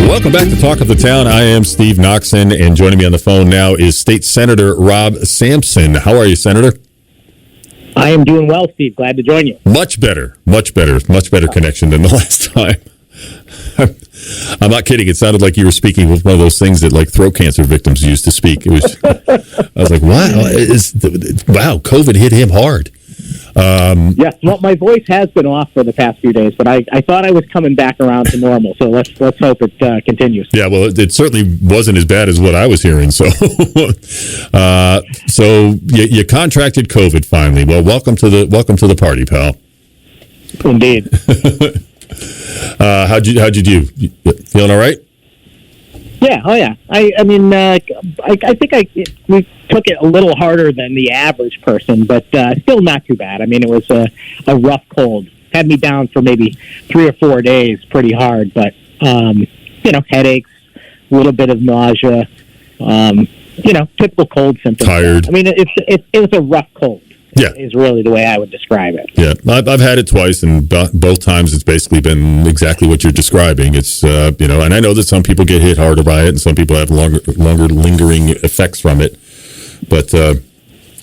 Welcome back to Talk of the Town. I am Steve Noxon, and joining me on the phone now is State Senator Rob Sampson. How are you, Senator? I am doing well, Steve. Glad to join you. Much better connection than the last time. I'm not kidding. It sounded like you were speaking with one of those things that like throat cancer victims used to speak. It was. I was like, wow, COVID hit him hard. Yes, well, my voice has been off for the past few days, but I thought I was coming back around to normal. So let's hope it continues. Yeah, well, it certainly wasn't as bad as what I was hearing. So, you contracted COVID finally. Well, welcome to the party, pal. Indeed. How'd you do? Feeling all right? Yeah. Oh, yeah. I mean, I think we took it a little harder than the average person, but still not too bad. I mean, it was a rough cold. Had me down for maybe 3 or 4 days, pretty hard. But headaches, a little bit of nausea. Typical cold symptoms. Tired. I mean, it was a rough cold. Yeah, is really the way I would describe it. Yeah, I've had it twice, and both times it's basically been exactly what you're describing. It's and I know that some people get hit harder by it, and some people have longer lingering effects from it. But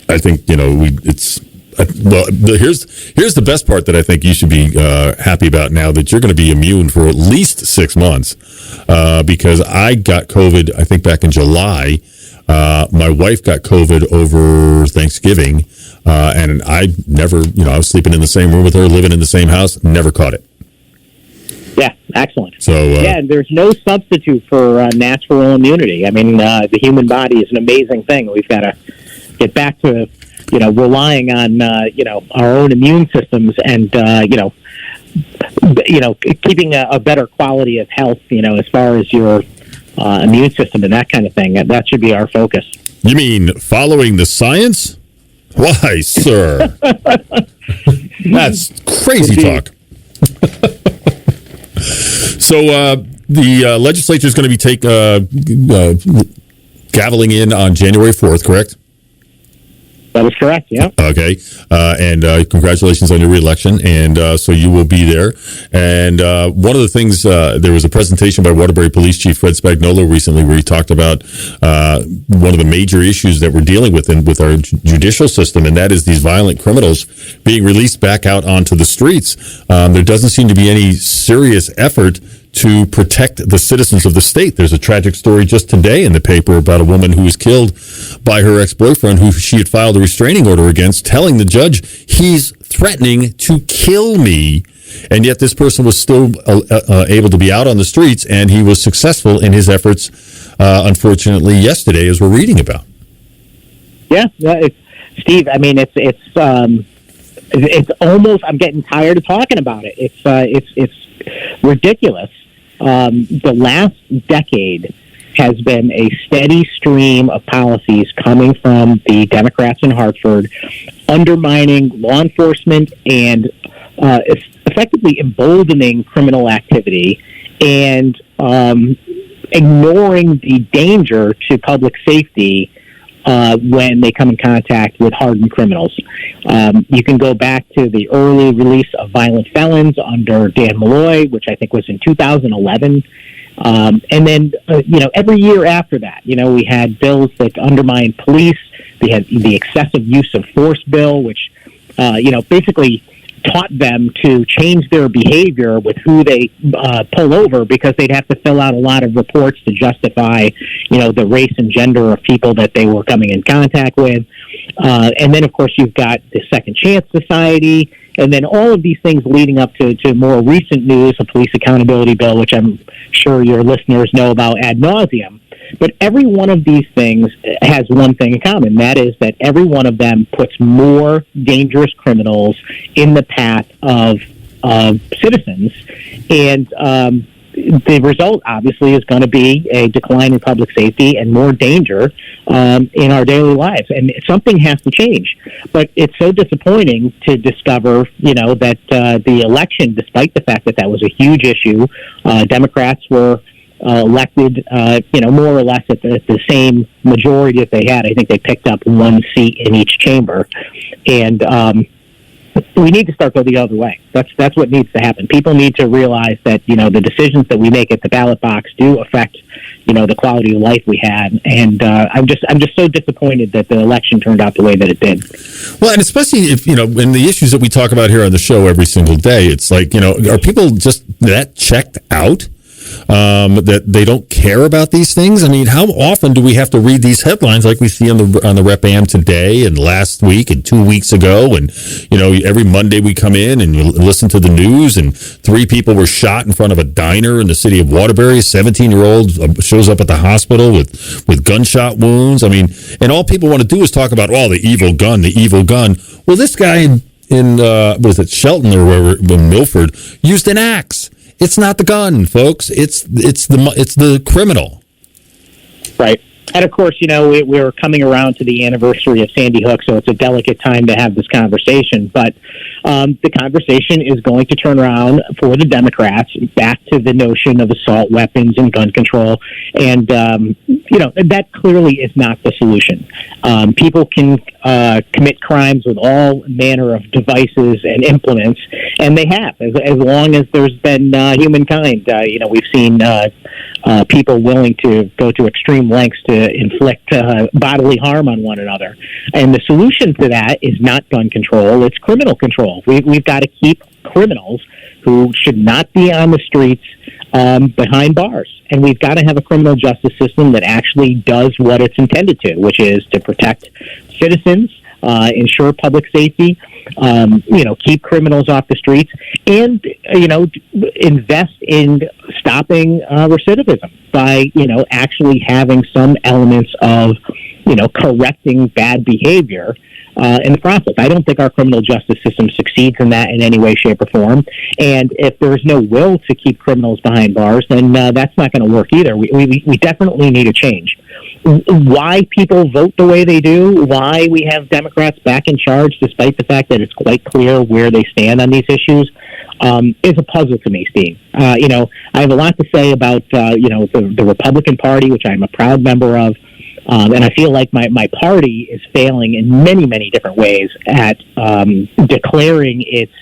I think here's the best part that I think you should be happy about now, that you're going to be immune for at least 6 months, because I got COVID I think back in July. My wife got COVID over Thanksgiving, and I never, I was sleeping in the same room with her, living in the same house, never caught it. Yeah, excellent. So there's no substitute for natural immunity. I mean, the human body is an amazing thing. We've got to get back to, relying on, our own immune systems and, keeping a better quality of health, as far as your immune system and that kind of thing. That should be our focus. You mean following the science? Why, sir? That's crazy talk. So the legislature is going to be gaveling in on January 4th, correct? That is correct, yeah. Okay. And congratulations on your reelection. And so you will be there. And one of the things, there was a presentation by Waterbury Police Chief Fred Spagnuolo recently where he talked about one of the major issues that we're dealing with with our judicial system, and that is these violent criminals being released back out onto the streets. There doesn't seem to be any serious effort to protect the citizens of the state. There's a tragic story just today in the paper about a woman who was killed by her ex-boyfriend, who she had filed a restraining order against, telling the judge, he's threatening to kill me. And yet this person was still able to be out on the streets, and he was successful in his efforts, unfortunately, yesterday, as we're reading about. Yeah, Steve, I mean, it's almost, I'm getting tired of talking about it. It's ridiculous. The last decade has been a steady stream of policies coming from the Democrats in Hartford, undermining law enforcement and effectively emboldening criminal activity and ignoring the danger to public safety when they come in contact with hardened criminals. You can go back to the early release of violent felons under Dan Malloy, which I think was in 2011. And then, every year after that, we had bills that undermined police. We had the excessive use of force bill, which, basically taught them to change their behavior with who they pull over, because they'd have to fill out a lot of reports to justify, the race and gender of people that they were coming in contact with. And then, of course, you've got the Second Chance Society, and then all of these things leading up to more recent news, a police accountability bill, which I'm sure your listeners know about ad nauseum. But every one of these things has one thing in common. That is that every one of them puts more dangerous criminals in the path of citizens. And the result, obviously, is going to be a decline in public safety and more danger in our daily lives. And something has to change. But it's so disappointing to discover, that the election, despite the fact that was a huge issue, Democrats were elected, more or less at the same majority that they had. I think they picked up one seat in each chamber. And we need to start go the other way. That's what needs to happen. People need to realize that, the decisions that we make at the ballot box do affect, the quality of life we had. And I'm just so disappointed that the election turned out the way that it did. Well, and especially if, in the issues that we talk about here on the show every single day, it's like, are people just that checked out? That they don't care about these things? I mean, how often do we have to read these headlines like we see on the Rep Am today and last week and 2 weeks ago? And, every Monday we come in and you listen to the news and 3 people were shot in front of a diner in the city of Waterbury. A 17-year-old shows up at the hospital with gunshot wounds. I mean, and all people want to do is talk about, the evil gun, the evil gun. Well, this guy in was it Shelton or wherever, in Milford, used an axe. It's not the gun, folks. It's the criminal. Right. And of course, we're coming around to the anniversary of Sandy Hook, so it's a delicate time to have this conversation. But the conversation is going to turn around for the Democrats back to the notion of assault weapons and gun control. And, that clearly is not the solution. People can commit crimes with all manner of devices and implements, and they have, as long as there's been humankind. We've seen people willing to go to extreme lengths to inflict bodily harm on one another. And the solution to that is not gun control, it's criminal control. We've got to keep criminals who should not be on the streets behind bars. And we've got to have a criminal justice system that actually does what it's intended to, which is to protect citizens, ensure public safety, keep criminals off the streets, and, invest in stopping recidivism by, actually having some elements of, correcting bad behavior in the process. I don't think our criminal justice system succeeds in that in any way, shape, or form. And if there's no will to keep criminals behind bars, then that's not going to work either. We definitely need a change. Why people vote the way they do, why we have Democrats back in charge, despite the fact that it's quite clear where they stand on these issues, is a puzzle to me, Steve. I have a lot to say about, the Republican Party, which I'm a proud member of. And I feel like my party is failing in many, many different ways at declaring its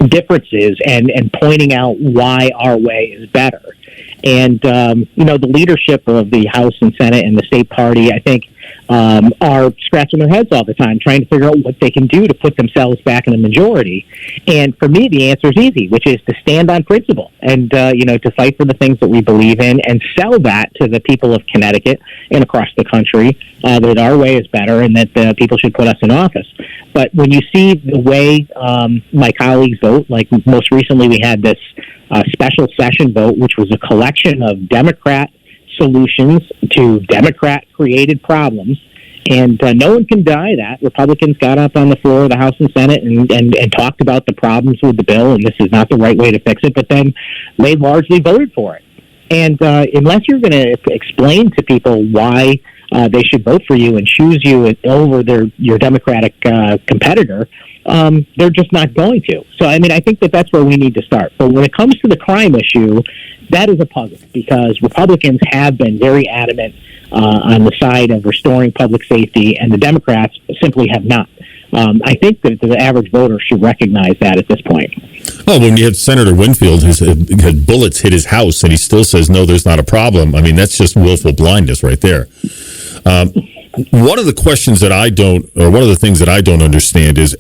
differences and pointing out why our way is better. And, the leadership of the House and Senate and the state party, I think, are scratching their heads all the time, trying to figure out what they can do to put themselves back in the majority. And for me, the answer is easy, which is to stand on principle and, to fight for the things that we believe in and sell that to the people of Connecticut and across the country, that our way is better and that people should put us in office. But when you see the way my colleagues vote, like most recently we had this special session vote, which was a collection of Democrat solutions to Democrat-created problems, and no one can deny that. Republicans got up on the floor of the House and Senate and talked about the problems with the bill, and this is not the right way to fix it, but then they largely voted for it. And unless you're going to explain to people why they should vote for you and choose you over your Democratic competitor, they're just not going to. So, I think that's where we need to start. But when it comes to the crime issue, that is a puzzle because Republicans have been very adamant on the side of restoring public safety, and the Democrats simply have not. I think that the average voter should recognize that at this point. Oh, when you have Senator Winfield, who's had bullets hit his house, and he still says, no, there's not a problem. That's just willful blindness right there. One of the questions that one of the things that I don't understand is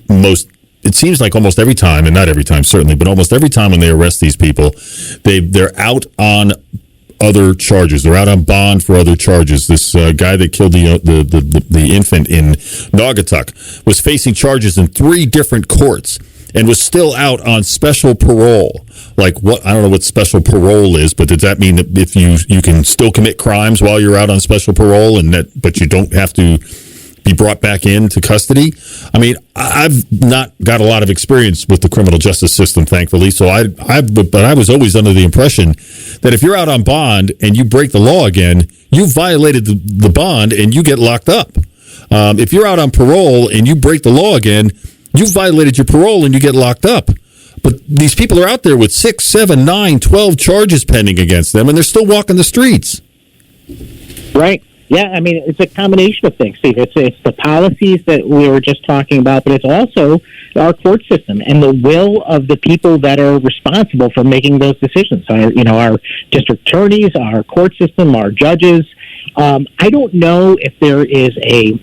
it seems like almost every time, and not every time certainly, but almost every time when they arrest these people, they're out on other charges. They're out on bond for other charges. This guy that killed the infant in Naugatuck was facing charges in 3 different courts and was still out on special parole. Like what? I don't know what special parole is, but does that mean that if you can still commit crimes while you're out on special parole, but you don't have to be brought back into custody? I've not got a lot of experience with the criminal justice system, thankfully. So but I was always under the impression that if you're out on bond and you break the law again, you violated the bond and you get locked up. If you're out on parole and you break the law again, you violated your parole and you get locked up. But these people are out there with 6, 7, 9, 12 charges pending against them, and they're still walking the streets. Right. Yeah, I mean, it's a combination of things, Steve. It's the policies that we were just talking about, but it's also our court system and the will of the people that are responsible for making those decisions. Our district attorneys, our court system, our judges. I don't know if there is a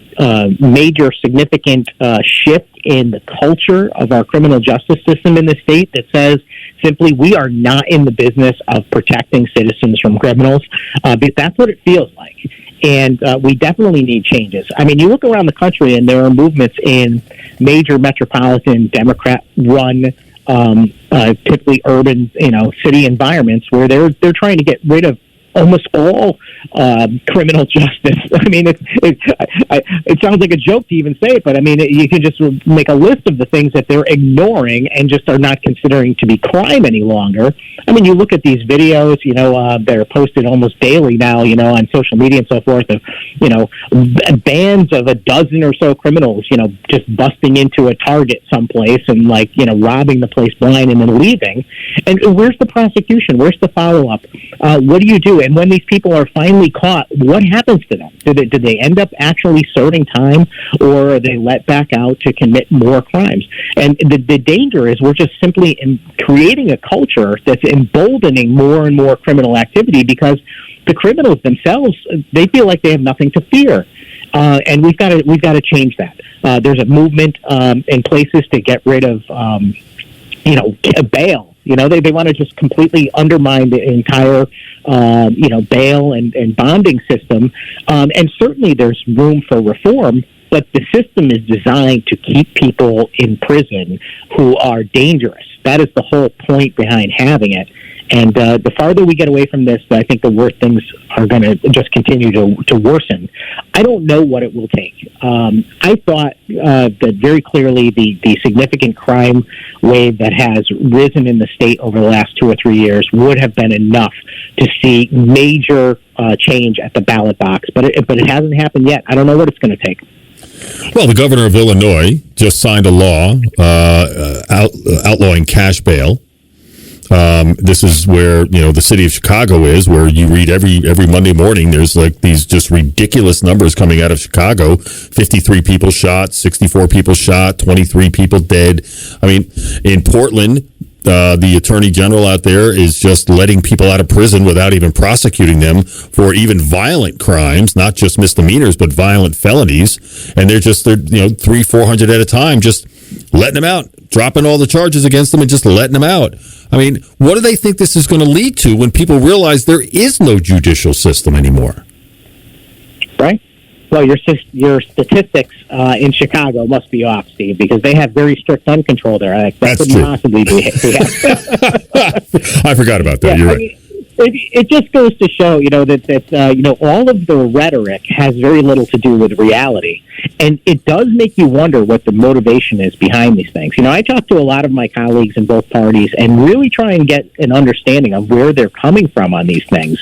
major significant shift in the culture of our criminal justice system in the state that says simply we are not in the business of protecting citizens from criminals, but that's what it feels like. And we definitely need changes. I mean, you look around the country and there are movements in major metropolitan Democrat-run, typically urban, city environments where they're trying to get rid of almost all criminal justice. I mean, it sounds like a joke to even say it, but I mean, you can just make a list of the things that they're ignoring and just are not considering to be crime any longer. I mean, you look at these videos, that are posted almost daily now, on social media and so forth of, bands of a dozen or so criminals, just busting into a Target someplace and robbing the place blind and then leaving. And where's the prosecution? Where's the follow-up? What do you do? And when these people are finally caught, what happens to them? Do they end up actually serving time, or are they let back out to commit more crimes? And the danger is we're just simply creating a culture that's emboldening more and more criminal activity because the criminals themselves, they feel like they have nothing to fear. And we've got to change that. There's a movement in places to get rid of bail. They want to just completely undermine the entire, bail and bonding system. And certainly there's room for reform, but the system is designed to keep people in prison who are dangerous. That is the whole point behind having it. And the farther we get away from this, I think the worse things are going to just continue to worsen. I don't know what it will take. I thought that very clearly the significant crime wave that has risen in the state over the last 2 or 3 years would have been enough to see major change at the ballot box. But it hasn't happened yet. I don't know what it's going to take. Well, the governor of Illinois just signed a law outlawing cash bail. This is where, the city of Chicago is, where you read every Monday morning, there's these just ridiculous numbers coming out of Chicago. 53 people shot, 64 people shot, 23 people dead. I mean, in Portland, the attorney general out there is just letting people out of prison without even prosecuting them for even violent crimes, not just misdemeanors, but violent felonies. And they're 300-400 at a time, just letting them out, dropping all the charges against them and just letting them out. I mean, what do they think this is going to lead to when people realize there is no judicial system anymore? Right. Well, your statistics in Chicago must be off, Steve, because they have very strict gun control there. That couldn't possibly be. I forgot about that. You're right. I mean, it just goes to show, that all of the rhetoric has very little to do with reality. And it does make you wonder what the motivation is behind these things. I talk to a lot of my colleagues in both parties and really try and get an understanding of where they're coming from on these things.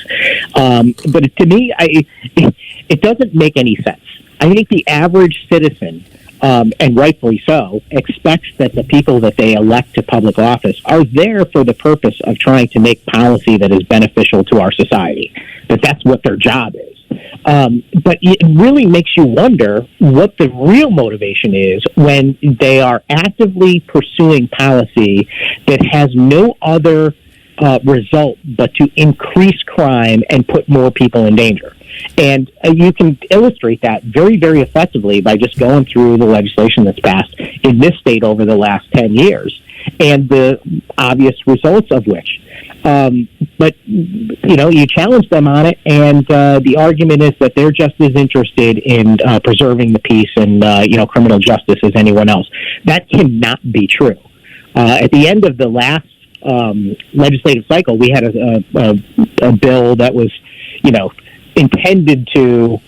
But to me, it doesn't make any sense. I think the average citizen, and rightfully so, expects that the people that they elect to public office are there for the purpose of trying to make policy that is beneficial to our society, that that's what their job is. But it really makes you wonder what the real motivation is when they are actively pursuing policy that has no other result but to increase crime and put more people in danger. And you can illustrate that very, very effectively by just going through the legislation that's passed in this state over the last 10 years and the obvious results of which. But, you challenge them on it, and the argument is that they're just as interested in preserving the peace and, criminal justice as anyone else. That cannot be true. At the end of the last legislative cycle, we had a bill that was, intended to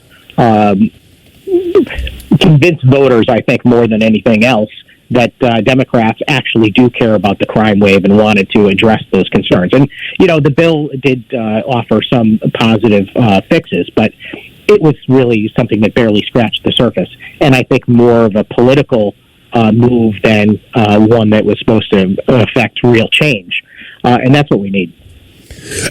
convince voters, I think, more than anything else, that Democrats actually do care about the crime wave and wanted to address those concerns. And, the bill did offer some positive fixes, but it was really something that barely scratched the surface. And I think more of a political move than one that was supposed to affect real change. And that's what we need.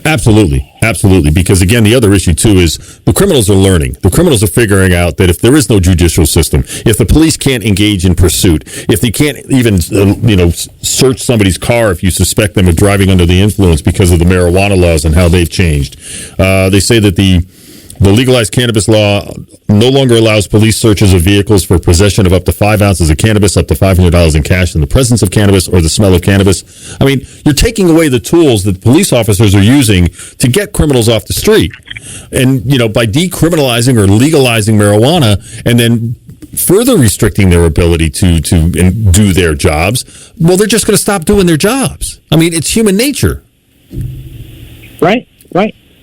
Absolutely. Because again, the other issue too is the criminals are learning. The criminals are figuring out that if there is no judicial system, if the police can't engage in pursuit, if they can't even search somebody's car if you suspect them of driving under the influence because of the marijuana laws and how they've changed, they say that the legalized cannabis law no longer allows police searches of vehicles for possession of up to 5 ounces of cannabis, up to $500 in cash in the presence of cannabis or the smell of cannabis. I mean, you're taking away the tools that police officers are using to get criminals off the street. And, by decriminalizing or legalizing marijuana and then further restricting their ability to do their jobs, well, they're just going to stop doing their jobs. I mean, it's human nature. Right.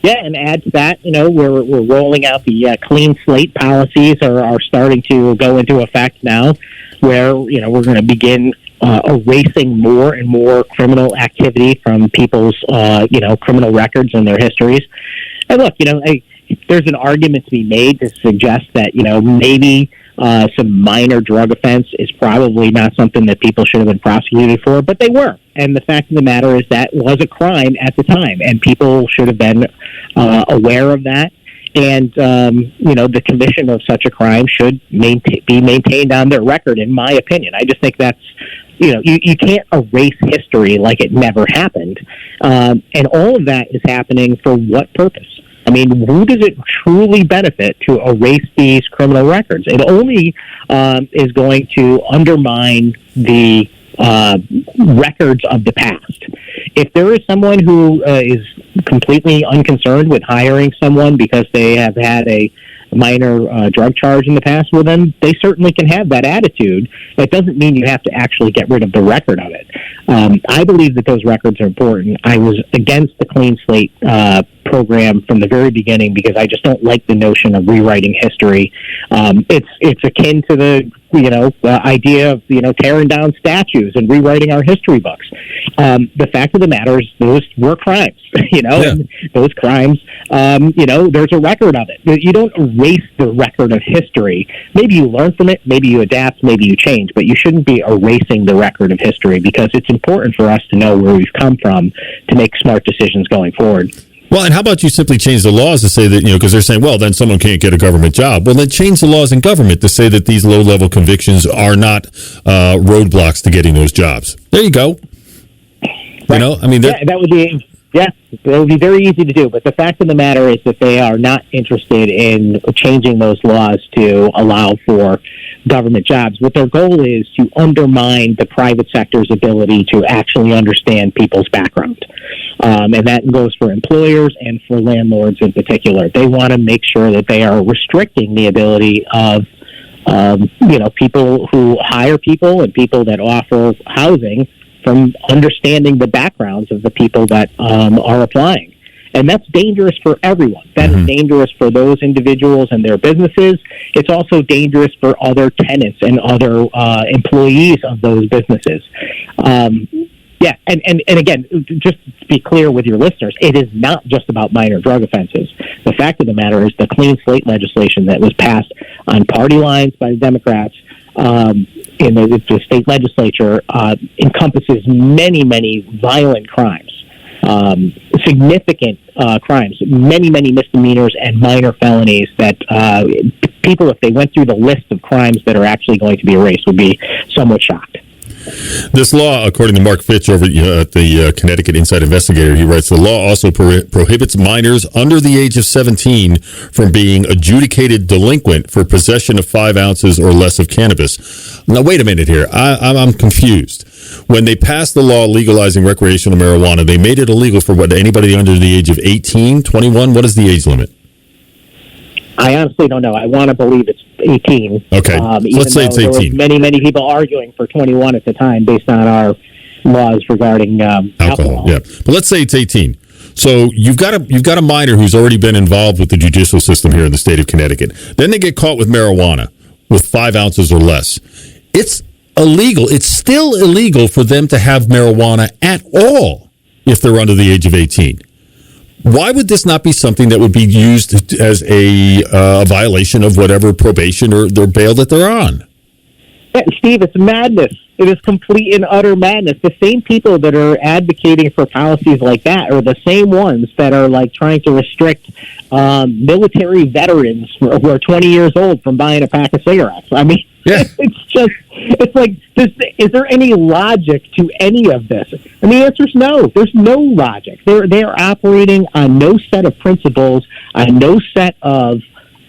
Yeah, and add to that, we're rolling out the clean slate policies are starting to go into effect now, where, we're going to begin erasing more and more criminal activity from people's, criminal records and their histories. And look, there's an argument to be made to suggest that, maybe some minor drug offense is probably not something that people should have been prosecuted for, but they were. And the fact of the matter is that was a crime at the time, and people should have been aware of that. And, the commission of such a crime should be maintained on their record, in my opinion. I just think that's, you can't erase history like it never happened. And all of that is happening for what purpose? I mean, who does it truly benefit to erase these criminal records? It only is going to undermine the records of the past. If there is someone who is completely unconcerned with hiring someone because they have had a minor drug charge in the past, well, then they certainly can have that attitude. That doesn't mean you have to actually get rid of the record of it. I believe that those records are important. I was against the clean slate program from the very beginning because I just don't like the notion of rewriting history. It's akin to the idea of tearing down statues and rewriting our history books. The fact of the matter is those were crimes, and those crimes, there's a record of it. You don't erase the record of history. Maybe you learn from it, maybe you adapt, maybe you change, but you shouldn't be erasing the record of history because it's important for us to know where we've come from to make smart decisions going forward. Well, and how about you simply change the laws to say that, because they're saying, well, then someone can't get a government job. Well, then change the laws in government to say that these low-level convictions are not roadblocks to getting those jobs. There you go. Right. That would be very easy to do. But the fact of the matter is that they are not interested in changing those laws to allow for government jobs. What their goal is to undermine the private sector's ability to actually understand people's background. And that goes for employers and for landlords in particular. They want to make sure that they are restricting the ability of people who hire people and people that offer housing from understanding the backgrounds of the people that are applying. And that's dangerous for everyone. That is dangerous for those individuals and their businesses. It's also dangerous for other tenants and other employees of those businesses. And again, just to be clear with your listeners, it is not just about minor drug offenses. The fact of the matter is the clean slate legislation that was passed on party lines by the Democrats in the state legislature encompasses many, many violent crimes, significant crimes, many, many misdemeanors and minor felonies that people, if they went through the list of crimes that are actually going to be erased, would be somewhat shocked. This law, according to Mark Fitch over at the Connecticut Inside Investigator, he writes, the law also prohibits minors under the age of 17 from being adjudicated delinquent for possession of 5 ounces or less of cannabis. Now, wait a minute here. I'm confused. When they passed the law legalizing recreational marijuana, they made it illegal for anybody under the age of 18, 21? What is the age limit? I honestly don't know. I want to believe it's 18. Okay, let's say it's 18. There were many, many people arguing for 21 at the time based on our laws regarding alcohol. Yeah, but let's say it's 18. So you've got a minor who's already been involved with the judicial system here in the state of Connecticut. Then they get caught with marijuana with 5 ounces or less. It's illegal. It's still illegal for them to have marijuana at all if they're under the age of 18. Why would this not be something that would be used as a violation of whatever probation or their bail that they're on? Yeah, Steve, it's madness. It is complete and utter madness. The same people that are advocating for policies like that are the same ones that are like trying to restrict military veterans who are 20 years old from buying a pack of cigarettes. I mean, yeah. It's like, is there any logic to any of this? And the answer is no. There's no logic. They're operating on no set of principles, on no set of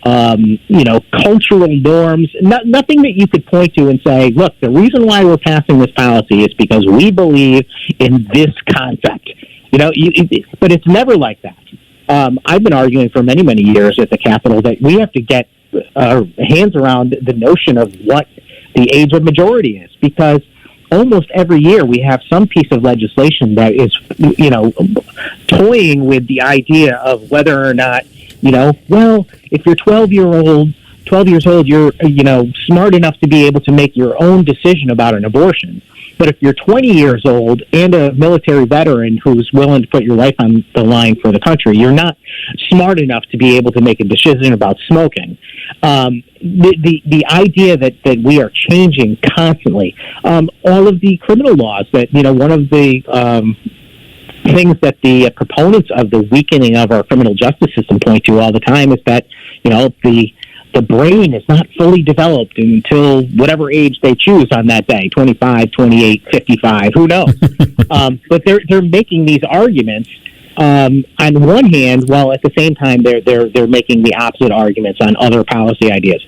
cultural norms, nothing that you could point to and say, look, the reason why we're passing this policy is because we believe in this concept. But it's never like that. I've been arguing for many, many years at the Capitol that we have to get our hands around the notion of what the age of majority is, because almost every year we have some piece of legislation that is, toying with the idea of whether or not, if you're 12 years old, you're, smart enough to be able to make your own decision about an abortion. But if you're 20 years old and a military veteran who's willing to put your life on the line for the country, you're not smart enough to be able to make a decision about smoking. The idea that we are changing constantly, all of the criminal laws that, one of the things that the proponents of the weakening of our criminal justice system point to all the time is that, the brain is not fully developed until whatever age they choose on that day, 25, 28, 55, who knows? But they're making these arguments on one hand, while at the same time they're making the opposite arguments on other policy ideas.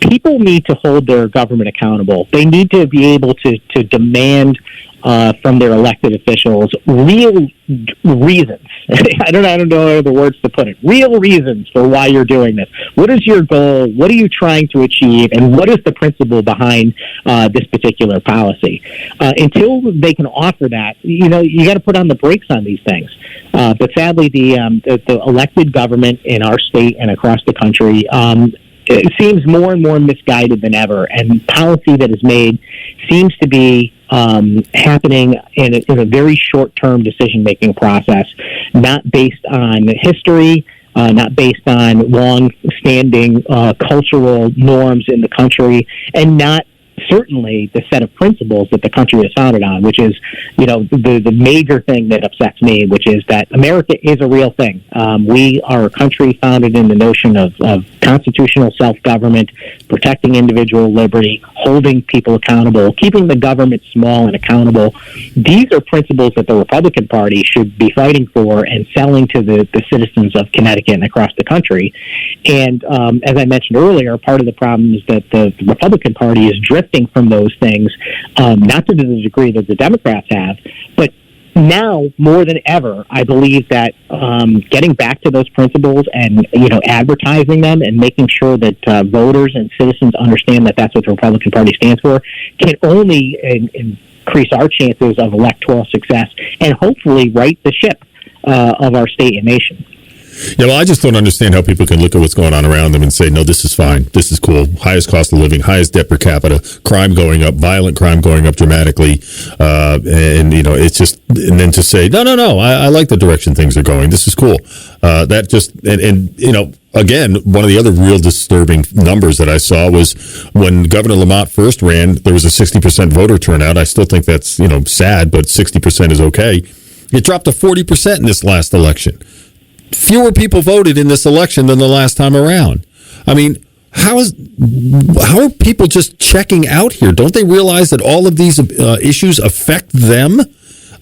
People need to hold their government accountable. They need to be able to demand from their elected officials real reasons. I don't know other words to put it. Real reasons for why you're doing this. What is your goal? What are you trying to achieve? And what is the principle behind this particular policy? Until they can offer that, you got to put on the brakes on these things. But sadly, the elected government in our state and across the country it seems more and more misguided than ever, and policy that is made seems to be happening in a very short-term decision-making process, not based on history, not based on long-standing cultural norms in the country, and not certainly the set of principles that the country is founded on, which is, the major thing that upsets me, which is that America is a real thing. We are a country founded in the notion of constitutional self-government, protecting individual liberty, holding people accountable, keeping the government small and accountable. These are principles that the Republican Party should be fighting for and selling to the citizens of Connecticut and across the country. And as I mentioned earlier, part of the problem is that the Republican Party is drifting from those things, not to the degree that the Democrats have, but now more than ever, I believe that getting back to those principles and advertising them and making sure that voters and citizens understand that that's what the Republican Party stands for can only increase our chances of electoral success and hopefully right the ship of our state and nation. Yeah, well, I just don't understand how people can look at what's going on around them and say, no, this is fine. This is cool. Highest cost of living, highest debt per capita, crime going up, violent crime going up dramatically. It's just, and then to say, no, I like the direction things are going. This is cool. That just, again, one of the other real disturbing numbers that I saw was when Governor Lamont first ran, there was a 60% voter turnout. I still think that's, sad, but 60% is okay. It dropped to 40% in this last election. Fewer people voted in this election than the last time around. I mean, how are people just checking out here? Don't they realize that all of these issues affect them?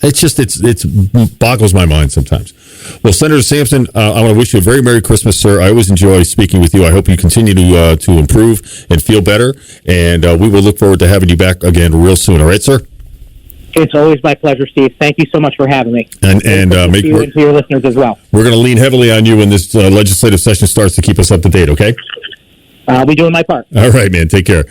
It boggles my mind sometimes. Well, Senator Sampson, I want to wish you a very Merry Christmas, sir. I always enjoy speaking with you. I hope you continue to improve and feel better, and we will look forward to having you back again real soon. All right, sir? It's always my pleasure, Steve. Thank you so much for having me. And make you and to your listeners as well. We're going to lean heavily on you when this legislative session starts to keep us up to date, okay? I'll be doing my part. All right, man. Take care.